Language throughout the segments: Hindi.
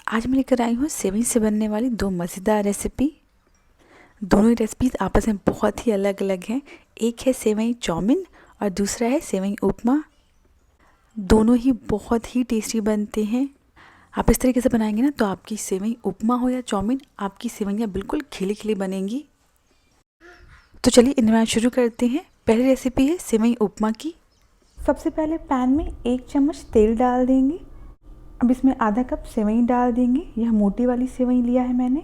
आज मैं लेकर आई हूँ सेवई से बनने वाली दो मज़ेदार रेसिपी। दोनों ही रेसिपीज़ आपस में बहुत ही अलग अलग हैं। एक है सेवई चाउमीन और दूसरा है सेवई उपमा। दोनों ही बहुत ही टेस्टी बनते हैं। आप इस तरीके से बनाएंगे ना तो आपकी सेवई उपमा हो या चाउमीन, आपकी सेवइयाँ बिल्कुल खिली खिली बनेंगी। तो चलिए इनमें शुरू करते हैं। पहली रेसिपी है सेवई उपमा की। सबसे पहले पैन में 1 चम्मच तेल डाल देंगे। अब इसमें आधा कप सेवई डाल देंगे। यह मोटी वाली सेवई लिया है मैंने।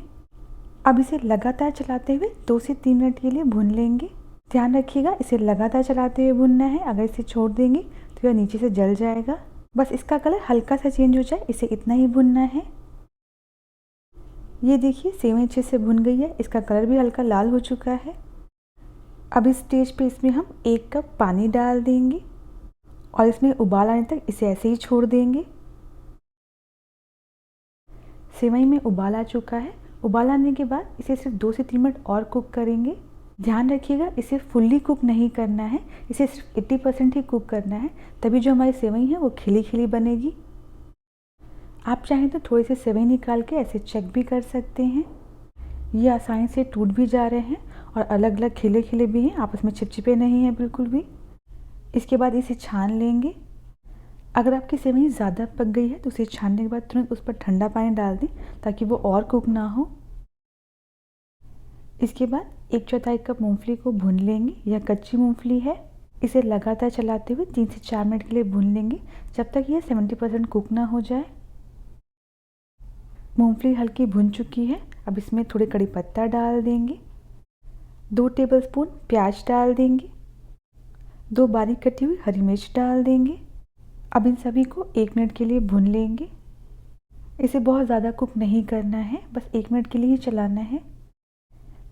अब इसे लगातार चलाते हुए 2 से 3 मिनट के लिए भून लेंगे। ध्यान रखिएगा इसे लगातार चलाते हुए भूनना है। अगर इसे छोड़ देंगे तो यह नीचे से जल जाएगा। बस इसका कलर हल्का सा चेंज हो जाए, इसे इतना ही भूनना है। ये देखिए सेवई अच्छे से भुन गई है, इसका कलर भी हल्का लाल हो चुका है। अब इस स्टेज पे इसमें हम 1 कप पानी डाल देंगे और इसमें उबाल आने तक इसे ऐसे ही छोड़ देंगे। सेवई में उबाल आ चुका है। उबाल आने के बाद इसे सिर्फ 2 से 3 मिनट और कुक करेंगे। ध्यान रखिएगा इसे फुल्ली कुक नहीं करना है, इसे सिर्फ 80% ही कुक करना है, तभी जो हमारी सेवई है वो खिली खिली बनेगी। आप चाहें तो थोड़ी सी सेवई निकाल के ऐसे चेक भी कर सकते हैं। ये आसानी से टूट भी जा रहे हैं और अलग अलग खिले खिले भी हैं, आपस में चिपचिपे नहीं हैं बिल्कुल भी। इसके बाद इसे छान लेंगे। अगर आपकी सेवई ज़्यादा पक गई है तो उसे छानने के बाद तुरंत उस पर ठंडा पानी डाल दें ताकि वो और कुक ना हो। इसके बाद 1/4 कप मूंगफली को भून लेंगे। यह कच्ची मूंगफली है। इसे लगातार चलाते हुए 3 से 4 मिनट के लिए भून लेंगे जब तक यह 70% कुक ना हो जाए। मूंगफली हल्की भुन चुकी है। अब इसमें थोड़े कड़ी पत्ता डाल देंगे। 2 टेबलस्पून प्याज डाल देंगे। 2 बारीक कटी हुई हरी मिर्च डाल देंगे। अब इन सभी को 1 मिनट के लिए भून लेंगे। इसे बहुत ज़्यादा कुक नहीं करना है, बस 1 मिनट के लिए ही चलाना है।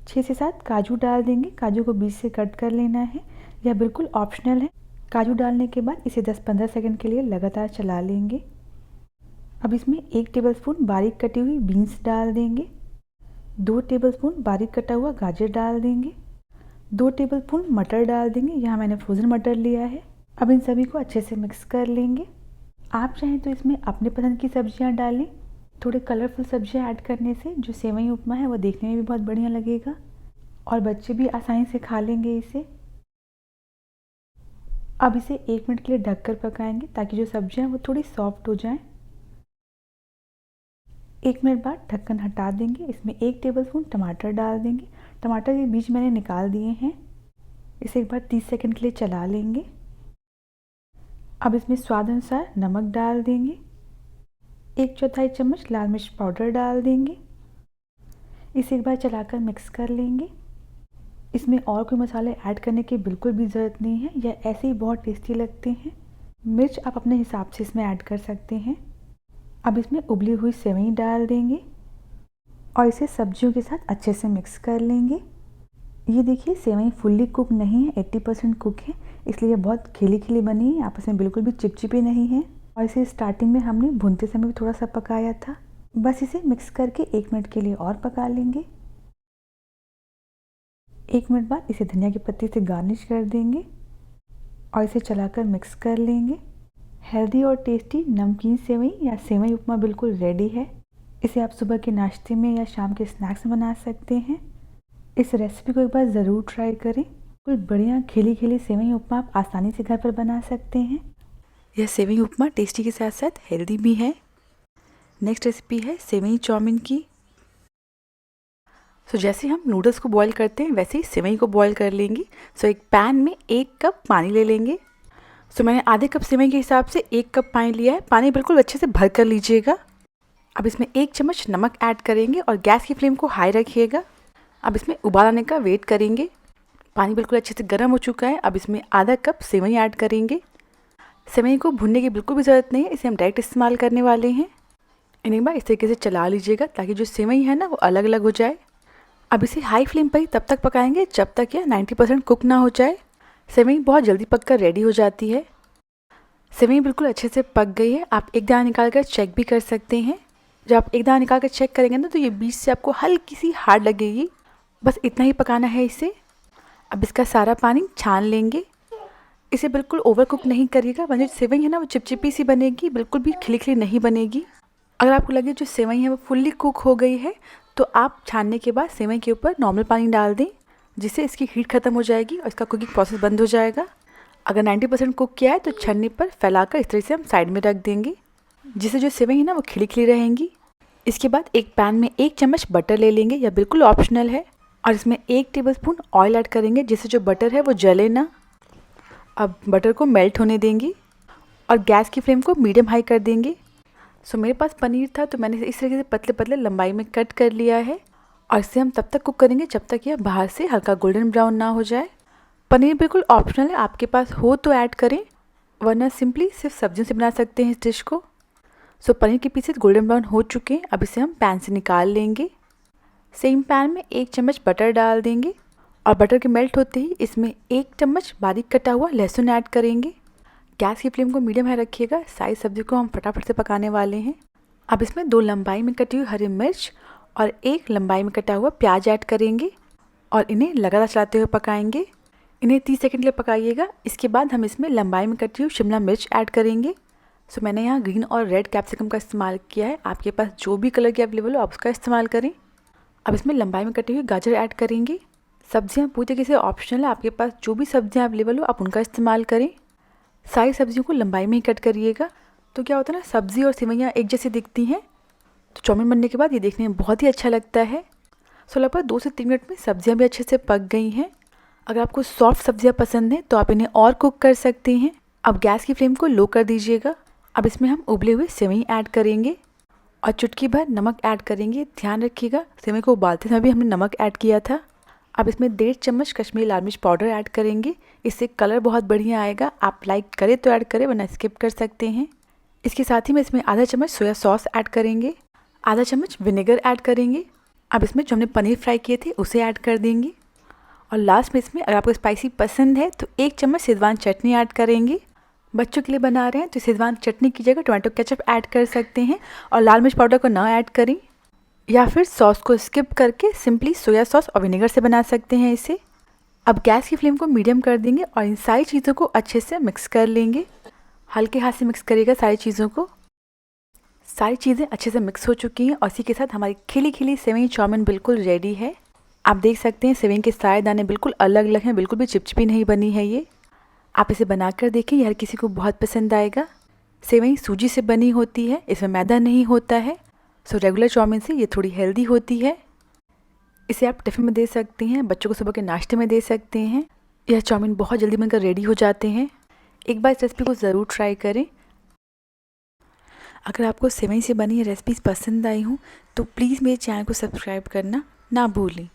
6 से 7 काजू डाल देंगे। काजू को बीच से कट कर लेना है, यह बिल्कुल ऑप्शनल है। काजू डालने के बाद इसे 10-15 सेकंड के लिए लगातार चला लेंगे। अब इसमें 1 टेबलस्पून बारीक कटी हुई बीन्स डाल देंगे। 2 टेबलस्पून बारीक कटा हुआ गाजर डाल देंगे। 2 टेबलस्पून मटर डाल देंगे। यहाँ मैंने फ्रोज़न मटर लिया है। अब इन सभी को अच्छे से मिक्स कर लेंगे। आप चाहें तो इसमें अपने पसंद की सब्जियां डालें। थोड़े कलरफुल सब्जियां ऐड करने से जो सेवई उपमा है वो देखने में भी बहुत बढ़िया लगेगा और बच्चे भी आसानी से खा लेंगे इसे। अब इसे 1 मिनट के लिए ढककर पकाएंगे ताकि जो सब्जियां वो थोड़ी सॉफ्ट हो जाएं। 1 मिनट बाद ढक्कन हटा देंगे। इसमें 1 टेबलस्पून टमाटर डाल देंगे। टमाटर के बीज मैंने निकाल दिए हैं। इसे एक बार 30 सेकंड के लिए चला लेंगे। अब इसमें स्वाद अनुसार नमक डाल देंगे। 1/4 चम्मच लाल मिर्च पाउडर डाल देंगे। इसे एक बार चलाकर मिक्स कर लेंगे। इसमें और कोई मसाले ऐड करने की बिल्कुल भी ज़रूरत नहीं है, यह ऐसे ही बहुत टेस्टी लगते हैं। मिर्च आप अपने हिसाब से इसमें ऐड कर सकते हैं। अब इसमें उबली हुई सेवई डाल देंगे और इसे सब्जियों के साथ अच्छे से मिक्स कर लेंगे। ये देखिए सेवई फुल्ली कुक नहीं है, 80% कुक है, इसलिए ये बहुत खिली खिली बनी है, आपस में बिल्कुल भी चिपचिपी नहीं है। और इसे स्टार्टिंग में हमने भूनते समय भी थोड़ा सा पकाया था। बस इसे मिक्स करके 1 मिनट के लिए और पका लेंगे। 1 मिनट बाद इसे धनिया की पत्ती से गार्निश कर देंगे और इसे चलाकर मिक्स कर लेंगे। हेल्दी और टेस्टी नमकीन सेवई या सेवई उपमा बिल्कुल रेडी है। इसे आप सुबह के नाश्ते में या शाम के स्नैक्स में बना सकते हैं। इस रेसिपी को एक बार ज़रूर ट्राई करें। कोई बढ़िया खिली खिली सेवई उपमा आप आसानी से घर पर बना सकते हैं। यह सेवई उपमा टेस्टी के साथ साथ हेल्दी भी है। नेक्स्ट रेसिपी है सेवई चाउमीन की। जैसे हम नूडल्स को बॉईल करते हैं वैसे ही सेवई को बॉईल कर लेंगे। एक पैन में 1 कप पानी ले लेंगे। मैंने आधे कप सेवई के हिसाब से 1 कप पानी लिया है। पानी बिल्कुल अच्छे से भर कर लीजिएगा। अब इसमें 1 चम्मच नमक ऐड करेंगे और गैस की फ्लेम को हाई रखिएगा। अब इसमें उबाल आने का वेट करेंगे। पानी बिल्कुल अच्छे से गर्म हो चुका है। अब इसमें आधा कप सेवई ऐड करेंगे। सेवई को भुनने की बिल्कुल भी ज़रूरत नहीं है, इसे हम डायरेक्ट इस्तेमाल करने वाले हैं। इन्हें एक बार इस तरीके से चला लीजिएगा ताकि जो सेवई है ना वो अलग अलग हो जाए। अब इसे हाई फ्लेम पर ही तब तक पकाएंगे जब तक यह 90% कुक ना हो जाए। सेवई बहुत जल्दी पक कर रेडी हो जाती है। सेवई बिल्कुल अच्छे से पक गई है। आप एक दाना निकाल कर चेक भी कर सकते हैं। जब आप एक दाना निकाल कर चेक करेंगे ना तो ये बीच से आपको हल्की सी हार्ड लगेगी। बस इतना ही पकाना है इसे। अब इसका सारा पानी छान लेंगे। इसे बिल्कुल ओवर कुक नहीं करिएगा, वरना जो सेवई है ना वो चिपचिपी सी बनेगी, बिल्कुल भी खिली खिली नहीं बनेगी। अगर आपको लगे जो सेवई है वो फुल्ली कुक हो गई है तो आप छानने के बाद सेवई के ऊपर नॉर्मल पानी डाल दें, जिससे इसकी हीट ख़त्म हो जाएगी और इसका कुकिंग प्रोसेस बंद हो जाएगा। अगर 90% कुक किया है तो छन्नी पर फैलाकर इस तरह से हम साइड में रख देंगे, जिससे जो सेवई है ना वो खिली खिली रहेंगी। इसके बाद एक पैन में 1 चम्मच बटर ले लेंगे, यह बिल्कुल ऑप्शनल है, और इसमें 1 टेबलस्पून ऑयल ऐड करेंगे, जिससे जो बटर है वो जले ना। अब बटर को मेल्ट होने देंगे और गैस की फ्लेम को मीडियम हाई कर देंगे। सो मेरे पास पनीर था तो मैंने इस तरीके से पतले पतले लंबाई में कट कर लिया है, और इसे हम तब तक कुक करेंगे जब तक यह बाहर से हल्का गोल्डन ब्राउन ना हो जाए। पनीर बिल्कुल ऑप्शनल है, आपके पास हो तो ऐड करें, वरना सिंपली सिर्फ सब्जियों से बना सकते हैं इस डिश को। सो पनीर के पीसेस गोल्डन ब्राउन हो चुके हैं, अब इसे हम पैन से निकाल लेंगे। सेम पैन में 1 चम्मच बटर डाल देंगे और बटर के मेल्ट होते ही इसमें 1 चम्मच बारीक कटा हुआ लहसुन ऐड करेंगे। गैस की फ्लेम को मीडियम हाई रखिएगा, सारी सब्जी को हम फटाफट से पकाने वाले हैं। अब इसमें 2 लंबाई में कटी हुई हरी मिर्च और 1 लंबाई में कटा हुआ प्याज ऐड करेंगे और इन्हें लगातार चलाते हुए पकाएंगे। इन्हें 30 सेकंड के लिए पकाइएगा। इसके बाद हम इसमें लंबाई में कटी हुई शिमला मिर्च ऐड करेंगे। सो मैंने यहाँ ग्रीन और रेड कैप्सिकम का इस्तेमाल किया है, आपके पास जो भी कलर की अवेलेबल हो आप उसका इस्तेमाल करें। अब इसमें लंबाई में कटी हुई गाजर ऐड करेंगे। सब्जियाँ पूरी तरीके से ऑप्शनल है, आपके पास जो भी सब्जियाँ अवेलेबल हो आप उनका इस्तेमाल करें। सारी सब्जियों को लंबाई में ही कट करिएगा, तो क्या होता है ना, सब्ज़ी और सेवइयाँ एक जैसी दिखती हैं, तो चाउमीन बनने के बाद ये देखने में बहुत ही अच्छा लगता है। सो लगभग 2 से 3 मिनट में सब्जियाँ भी अच्छे से पक गई हैं। अगर आपको सॉफ्ट सब्जियाँ पसंद हैं तो आप इन्हें और कुक कर सकते हैं। अब गैस की फ्लेम को लो कर दीजिएगा। अब इसमें हम उबले हुए सेवई ऐड करेंगे और चुटकी भर नमक ऐड करेंगे। ध्यान रखिएगा सेवई को उबालते समय भी हमने नमक ऐड किया था। अब इसमें 1.5 चम्मच कश्मीरी लाल मिर्च पाउडर ऐड करेंगे, इससे कलर बहुत बढ़िया आएगा। आप लाइक करें तो ऐड करें, वरना स्किप कर सकते हैं। इसके साथ ही में इसमें आधा चम्मच सोया सॉस ऐड करेंगे, आधा चम्मच विनेगर ऐड करेंगे। अब इसमें जो हमने पनीर फ्राई किए थे उसे ऐड कर देंगे, और लास्ट में इसमें अगर आपको स्पाइसी पसंद है तो 1 चम्मच शेज़वान चटनी ऐड करेंगे। बच्चों के लिए बना रहे हैं तो शेज़वान चटनी की जगह टोमेटो केचप ऐड कर सकते हैं, और लाल मिर्च पाउडर को ना ऐड करें, या फिर सॉस को स्किप करके सिंपली सोया सॉस और विनेगर से बना सकते हैं इसे। अब गैस की फ्लेम को मीडियम कर देंगे और इन सारी चीज़ों को अच्छे से मिक्स कर लेंगे। हल्के हाथ से मिक्स करिएगा सारी चीज़ों को। सारी चीज़ें अच्छे से मिक्स हो चुकी हैं और इसी के साथ हमारी खिली खिली सेवई चाउमीन बिल्कुल रेडी है। आप देख सकते हैं सेवई के सारे दाने बिल्कुल अलग अलग हैं, बिल्कुल भी चिपचिपी नहीं बनी है ये। आप इसे बनाकर देखें, यह हर किसी को बहुत पसंद आएगा। सेवई सूजी से बनी होती है, इसमें मैदा नहीं होता है, सो रेगुलर चाउमीन से ये थोड़ी हेल्दी होती है। इसे आप टिफ़िन में दे सकते हैं, बच्चों को सुबह के नाश्ते में दे सकते हैं। यह चाउमीन बहुत जल्दी बनकर रेडी हो जाते हैं। एक बार इस रेसिपी को ज़रूर ट्राई करें। अगर आपको सेवई से बनी रेसिपीज़ पसंद आई हों तो प्लीज़ मेरे चैनल को सब्सक्राइब करना ना भूलें।